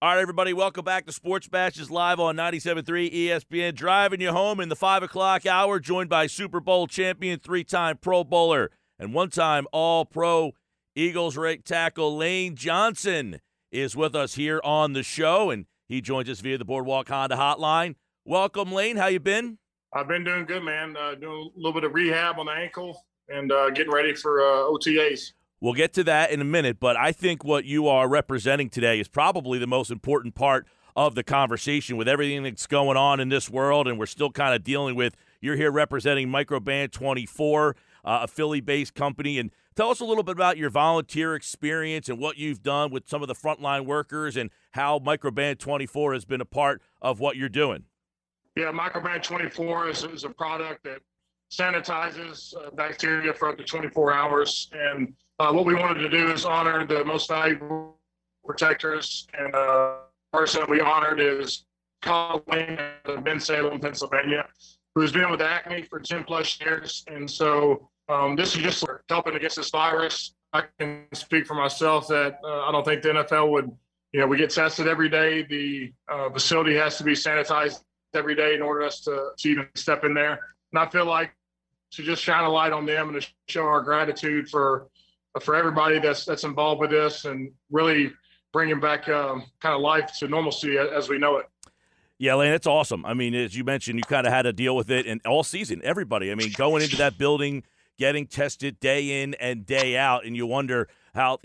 All right, everybody, welcome back to Sports Bashes live on 97.3 ESPN. Driving you home in the 5 o'clock hour, joined by Super Bowl champion, three-time Pro Bowler, and one-time All-Pro Eagles right tackle Lane Johnson is with us here on the show, and he joins us via the Boardwalk Honda hotline. Welcome, Lane. How you been? I've been doing good, man. Doing a little bit of rehab on the ankle and getting ready for OTAs. We'll get to that in a minute, but I think what you are representing today is probably the most important part of the conversation with everything that's going on in this world, and we're still kind of dealing with. You're here representing Microband 24, a Philly-based company, and tell us a little bit about your volunteer experience and what you've done with some of the frontline workers and how Microband 24 has been a part of what you're doing. Yeah, Microband 24 is a product that sanitizes bacteria for up to 24 hours, and what we wanted to do is honor the most valuable protectors, and the person we honored is Colin Lane of Bensalem, Pennsylvania, who's been with acne for 10 plus years. And so this is just helping against this virus. I can speak for myself that I don't think the NFL would, we get tested every day. The facility has to be sanitized every day in order for us to even step in there. And I feel like to just shine a light on them and to show our gratitude for everybody that's involved with this and really bringing back kind of life to normalcy as we know it. Yeah, Lane, it's awesome. I mean, as you mentioned, you kind of had to deal with it, and all season, everybody. I mean, going into that building, getting tested day in and day out, and you wonder how,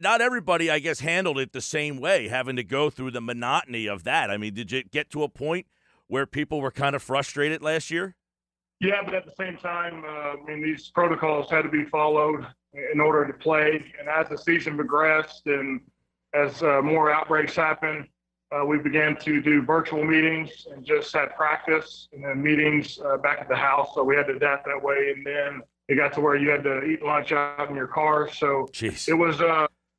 not everybody, I guess, handled it the same way, having to go through the monotony of that. I mean, did you get to a point where people were kind of frustrated last year? Yeah, but at the same time, these protocols had to be followed in order to play. And as the season progressed and as more outbreaks happened, we began to do virtual meetings and just had practice and then meetings back at the house. So we had to adapt that way. And then it got to where you had to eat lunch out in your car. So It was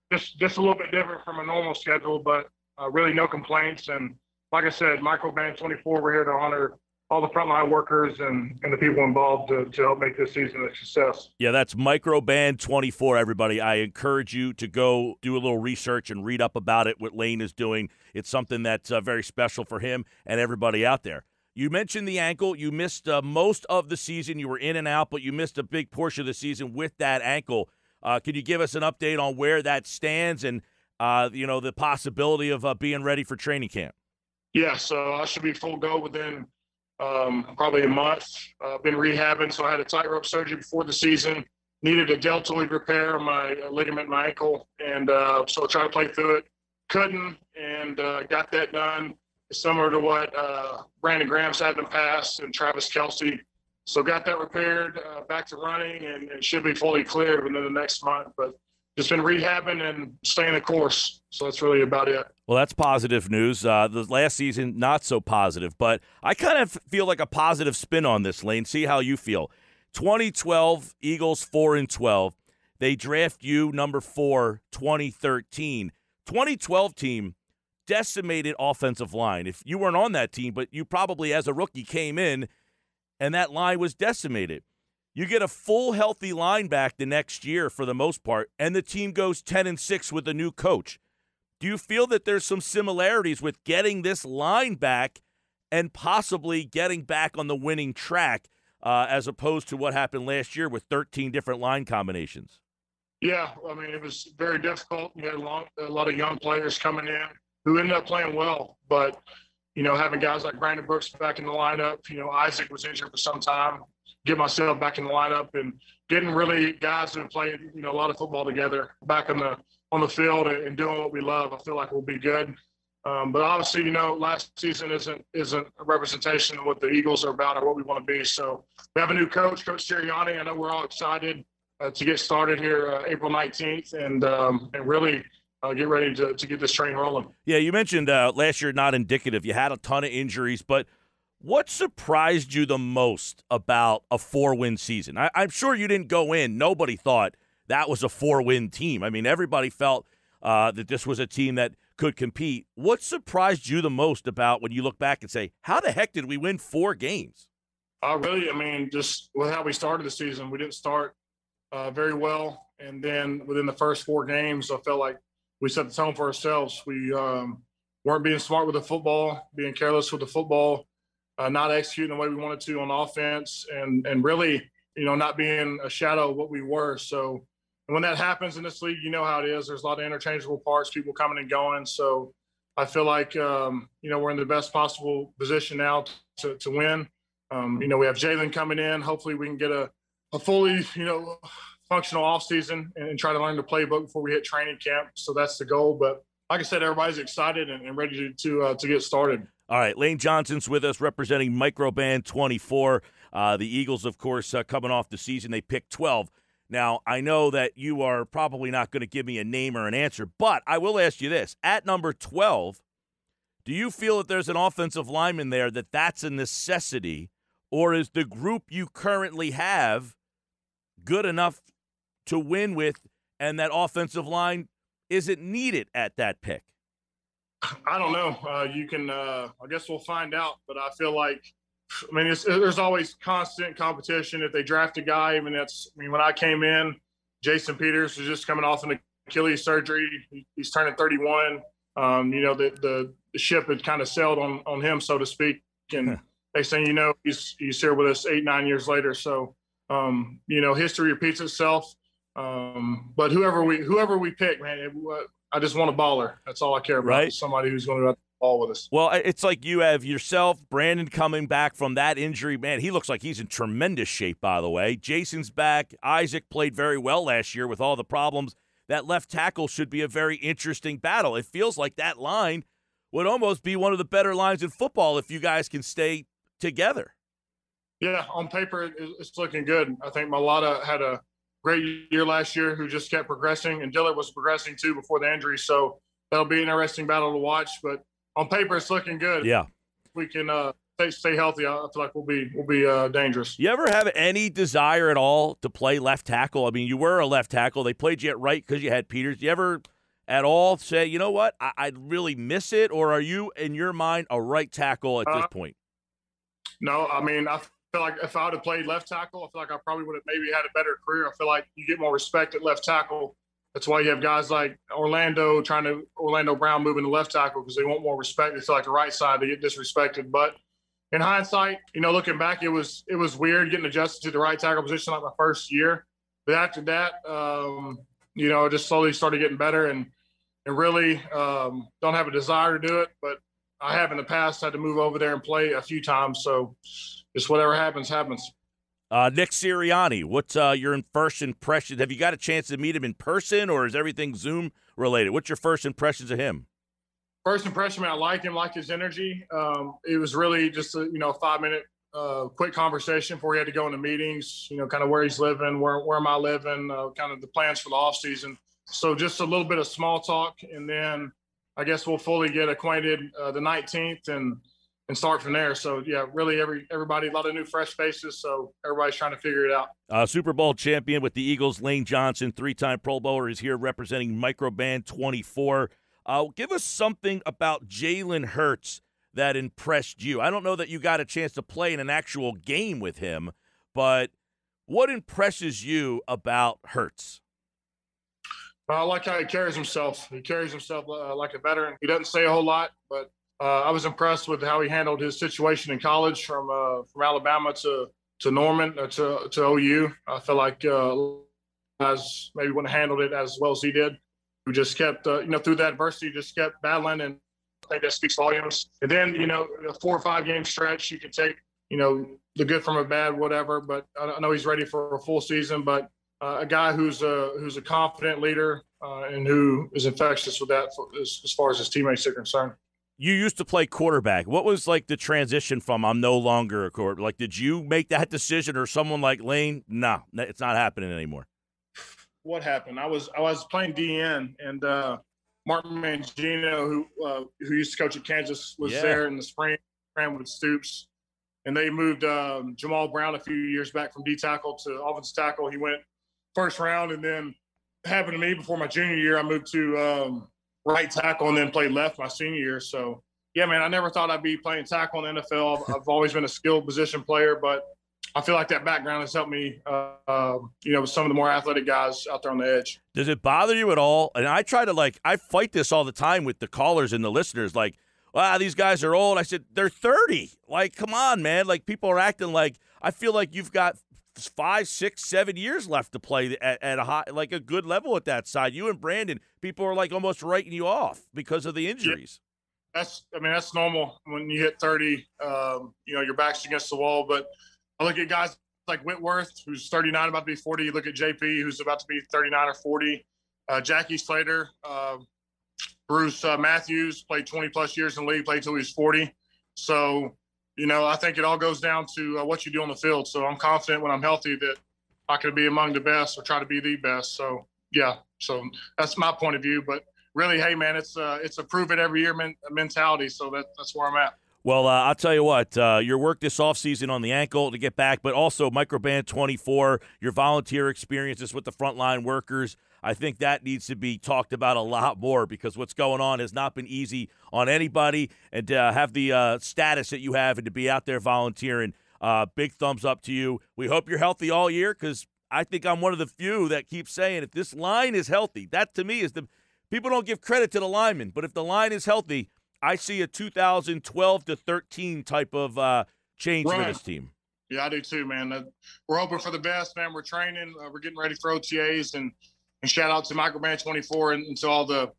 just a little bit different from a normal schedule, but really no complaints. And like I said, Microband 24, we're here to honor all the frontline workers and the people involved to help make this season a success. Yeah, that's Microband 24, everybody. I encourage you to go do a little research and read up about it, what Lane is doing. It's something that's very special for him and everybody out there. You mentioned the ankle. You missed most of the season. You were in and out, but you missed a big portion of the season with that ankle. Can you give us an update on where that stands and, the possibility of being ready for training camp? Yeah, so I should be full go within probably a month. Been rehabbing, so I had a tightrope surgery before the season. Needed a deltoid repair on my ligament in my ankle, and so I tried to play through it. Couldn't, and got that done. Similar to what Brandon Graham's had in the past and Travis Kelce. So got that repaired, back to running, and should be fully cleared within the next month. But just been rehabbing and staying the course. So that's really about it. Well, that's positive news. The last season, not so positive, but I kind of feel like a positive spin on this, Lane. See how you feel. 2012, Eagles 4-12. They draft you number 4, 2013. 2012 team, decimated offensive line. If you weren't on that team, but you probably as a rookie came in and that line was decimated. You get a full healthy line back the next year for the most part, and the team goes 10-6 with a new coach. Do you feel that there's some similarities with getting this line back and possibly getting back on the winning track as opposed to what happened last year with 13 different line combinations? Yeah, it was very difficult. You had a lot of young players coming in who ended up playing well, but, having guys like Brandon Brooks back in the lineup, Isaac was injured for some time, get myself back in the lineup and getting really guys who played, a lot of football together back on the field and doing what we love. I feel like we'll be good. But obviously, last season isn't a representation of what the Eagles are about or what we want to be. So we have a new coach, Coach Sirianni. I know we're all excited to get started here April 19th and really get ready to get this train rolling. Yeah, you mentioned last year not indicative. You had a ton of injuries, but what surprised you the most about a 4-win season? I'm sure you didn't go in. Nobody thought that was a 4-win team. Everybody felt that this was a team that could compete. What surprised you the most about when you look back and say, how the heck did we win 4 games? Just with how we started the season, we didn't start very well. And then within the first 4 games, I felt like we set the tone for ourselves. We weren't being smart with the football, being careless with the football, not executing the way we wanted to on offense, and really, not being a shadow of what we were. So when that happens in this league, you know how it is. There's a lot of interchangeable parts, people coming and going. So I feel like, we're in the best possible position now to win. We have Jalen coming in. Hopefully we can get a fully, functional offseason and try to learn the playbook before we hit training camp. So that's the goal. But like I said, everybody's excited and ready to get started. All right, Lane Johnson's with us representing Microband 24. The Eagles, of course, coming off the season, they picked 12. Now, I know that you are probably not going to give me a name or an answer, but I will ask you this. At number 12, do you feel that there's an offensive lineman there that's a necessity, or is the group you currently have good enough to win with and that offensive line isn't needed at that pick? I don't know. You can, I guess we'll find out. But I feel like, there's always constant competition. If they draft a guy, when I came in, Jason Peters was just coming off an Achilles surgery. He's turning 31. The ship had kind of sailed on him, so to speak. And they say, he's here with us 8-9 years later. So, history repeats itself. But whoever we pick, man, I just want a baller. That's all I care about. Right. Somebody who's going to have the ball with us. Well, it's like you have yourself, Brandon coming back from that injury. Man, he looks like he's in tremendous shape, by the way. Jason's back. Isaac played very well last year with all the problems. That left tackle should be a very interesting battle. It feels like that line would almost be one of the better lines in football if you guys can stay together. Yeah, on paper, it's looking good. I think Malata had a great year last year who just kept progressing, and Dillard was progressing too before the injury. So that'll be an interesting battle to watch. But on paper, it's looking good. Yeah. If we can stay healthy, I feel like we'll be dangerous. You ever have any desire at all to play left tackle? I mean, you were a left tackle. They played you at right because you had Peters. Do you ever at all say, you know what, I'd really miss it? Or are you, in your mind, a right tackle at this point? No, I feel like if I would have played left tackle, I feel like I probably would have maybe had a better career. I feel like you get more respect at left tackle. That's why you have guys like Orlando Brown moving to left tackle because they want more respect. They feel like the right side, they get disrespected. But in hindsight, looking back, it was weird getting adjusted to the right tackle position like my first year. But after that, I just slowly started getting better and really don't have a desire to do it. But I have in the past had to move over there and play a few times. So just whatever happens. Nick Sirianni, what's your first impressions? Have you got a chance to meet him in person, or is everything Zoom related? What's your first impressions of him? First impression, I like him, like his energy. It was really just a 5-minute quick conversation before he had to go into meetings, kind of where he's living, where am I living, kind of the plans for the off season. So just a little bit of small talk, and then I guess we'll fully get acquainted the 19th and start from there. So, yeah, really everybody, a lot of new fresh faces, so everybody's trying to figure it out. Super Bowl champion with the Eagles, Lane Johnson, 3-time Pro Bowler, is here representing Microband 24. Give us something about Jalen Hurts that impressed you. I don't know that you got a chance to play in an actual game with him, but what impresses you about Hurts? I like how he carries himself. He carries himself like a veteran. He doesn't say a whole lot, but I was impressed with how he handled his situation in college from Alabama to Norman to OU. I feel like guys maybe wouldn't have handled it as well as he did. Who just kept through that adversity, just kept battling, and I think that speaks volumes. And then a 4 or 5 game stretch, you can take the good from a bad, whatever. But I know he's ready for a full season. But a guy who's a confident leader and who is infectious with that as far as his teammates are concerned. You used to play quarterback. What was like the transition from I'm no longer a quarterback? Like, did you make that decision, or someone like Lane? No, it's not happening anymore. What happened? I was playing DN, and Martin Mangino, who used to coach at Kansas, was there in the spring, ran with Stoops, and they moved Jamal Brown a few years back from D tackle to offensive tackle. He went first round, and then happened to me before my junior year. I moved to right tackle and then played left my senior year. So, yeah, man, I never thought I'd be playing tackle in the NFL. I've always been a skilled position player, but I feel like that background has helped me, with some of the more athletic guys out there on the edge. Does it bother you at all? And I try to I fight this all the time with the callers and the listeners. Like, wow, these guys are old. I said, they're 30. Like, come on, man. Like, people are acting like, I feel like you've got 5, 6, 7 years left to play at a high, like a good level at that side. You and Brandon, people are like almost writing you off because of the injuries. Yeah. That's normal when you hit 30. Your back's against the wall. But I look at guys like Whitworth, who's 39, about to be 40. You look at JP, who's about to be 39 or 40. Jackie Slater, Bruce Matthews played 20-plus years in the league, played till he was 40. So, I think it all goes down to what you do on the field. So I'm confident when I'm healthy that I could be among the best or try to be the best. So, yeah, so that's my point of view. But really, hey, man, it's a prove it every year mentality. So that's where I'm at. Well, I'll tell you what, your work this offseason on the ankle to get back, but also Microband 24, your volunteer experiences with the frontline workers, I think that needs to be talked about a lot more because what's going on has not been easy on anybody. And to have the status that you have and to be out there volunteering, big thumbs up to you. We hope you're healthy all year because I think I'm one of the few that keeps saying if this line is healthy, that to me is people don't give credit to the linemen, but if the line is healthy, I see a 2012 to 13 type of change for this team. Yeah, I do too, man. We're hoping for the best, man. We're training. We're getting ready for OTAs, and shout out to Microband 24 and to all the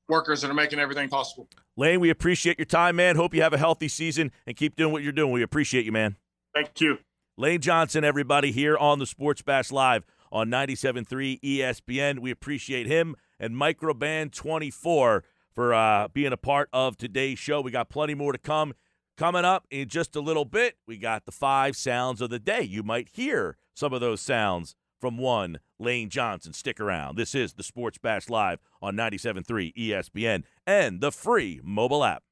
workers that are making everything possible. Lane, we appreciate your time, man. Hope you have a healthy season and keep doing what you're doing. We appreciate you, man. Thank you. Lane Johnson, everybody, here on the Sports Bash Live on 97.3 ESPN. We appreciate him and Microband 24 for being a part of today's show. We got plenty more to come. Coming up in just a little bit, we got the 5 sounds of the day. You might hear some of those sounds from one Lane Johnson. Stick around. This is the Sports Bash Live on 97.3 ESPN and the free mobile app.